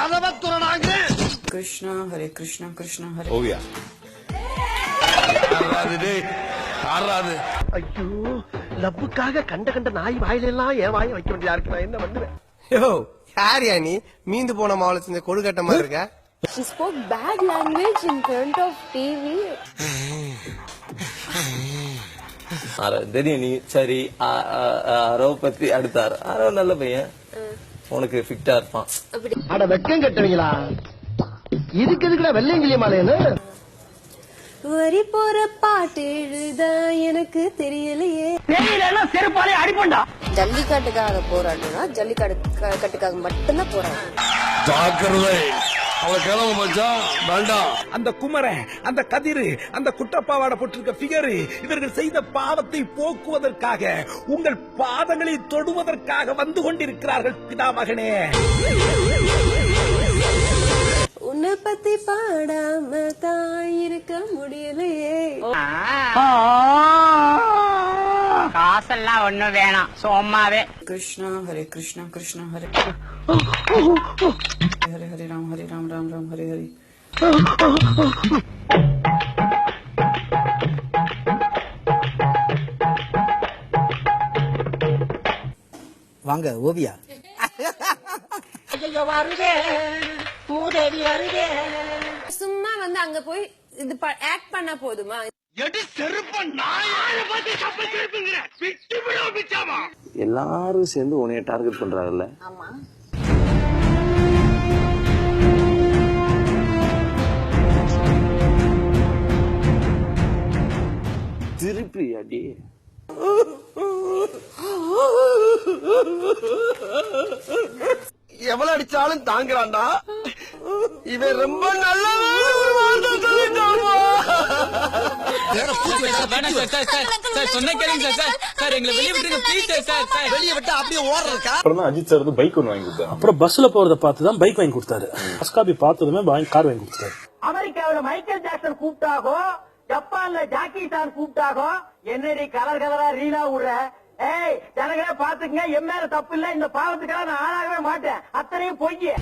கதவை துறனாங்க. கிருஷ்ணா ஹரே கிருஷ்ணா கிருஷ்ணா ஹரே. ஓவியா ஆறாது. ஐயோ, லவ்வுக்காக கண்ட நாய் வாயிலெல்லாம் என் வாயை வைக்க வேண்டியதா இருக்கு. நான் என்ன பண்ணுவேன்? யோ, யாரியா நீ? மீந்து போன மாவுல செஞ்ச கொடுக்கட்ட மாதிரி இருக்க. She spoke bad language in front of TV. தெரியும் நீ. சரி, அரவ பத்தி அடுத்தாரு. அரவ நல்ல பையன், உனக்கு ஃபிட்டா இருப்பான். அட வெக்கம் கட்டுவீங்களா? இதுக்கு எதுக்குடா வெள்ளையங்கிலி மாலைன்னு வரி போற பாட்டு எழுத எனக்கு தெரியலையே. தெரியலன்னா செருப்பாலே அடிப்பண்டா. ஜல்லிக்கட்டுக்காக போராடுனா ஜல்லிக்கட்டுக்காக மட்டும்தான் போராடும். ஜாக்கிரதை, அவ கிளம்ப மச்சான் வேண்டாம். அந்த குமரன், அந்த கதிரு, அந்த குட்டப்பாவாட போட்டிருக்க பிகரு, இவர்கள் செய்த பாவத்தை போக்குவதற்காக, உங்கள் பாதங்களை தொடுவதற்காக வந்து கொண்டிருக்கிறார்கள் பிதாமகனே. உன்னை பத்தி பாடாம தான் இருக்க முடியலையே. காசெல்லாம் ஒண்ணும் வேணாம், சும்மாவே. கிருஷ்ணா ஹரே கிருஷ்ணா கிருஷ்ணா ஹரே ஹரே ஹரே ராம் ஹரே ராம் ராம் ராம் ஹரே ஹரே. வாங்க ஓவியா. சும்மா வந்து அங்க போய் இது ஆக்ட் பண்ண போதுமா? எல்லாரும் சேர்ந்து உன்னைய டார்கெட் பண்றாங்கல்ல. ஆமா, திருப்பி அடி. எவ்வளவு அடிச்சாலும் தாங்குறான்டா இவன். ரொம்ப நல்லவன். வெளியே விட்டு அப்படியே ஓடுறா. அப்புறம் அஜித் சார் வந்து பைக் ஒன்று வாங்கி கொடுத்தாரு. அப்புறம் பஸ்ல போறத பார்த்து தான் பைக் வாங்கி கொடுத்தாரு. அஸ்காபி பார்த்ததுமே கார் வாங்கி கொடுத்தாரு. அமெரிக்காவில மைக்கேல் ஜாக்சன் கூப்பிட்டாகோ, ஜப்பான்ல ஜாக்கி சான் கூப்பிட்டாகோ, என்னடி கலர் கலரா ரீலா விடுற? ஏய், ஜனங்களே பாத்துக்கங்க, என் மேல தப்பு இல்ல. இந்த பாவத்துக்கெல்லாம் நான் ஆளாகவே மாட்டேன். அத்தனையும் பொய்ய.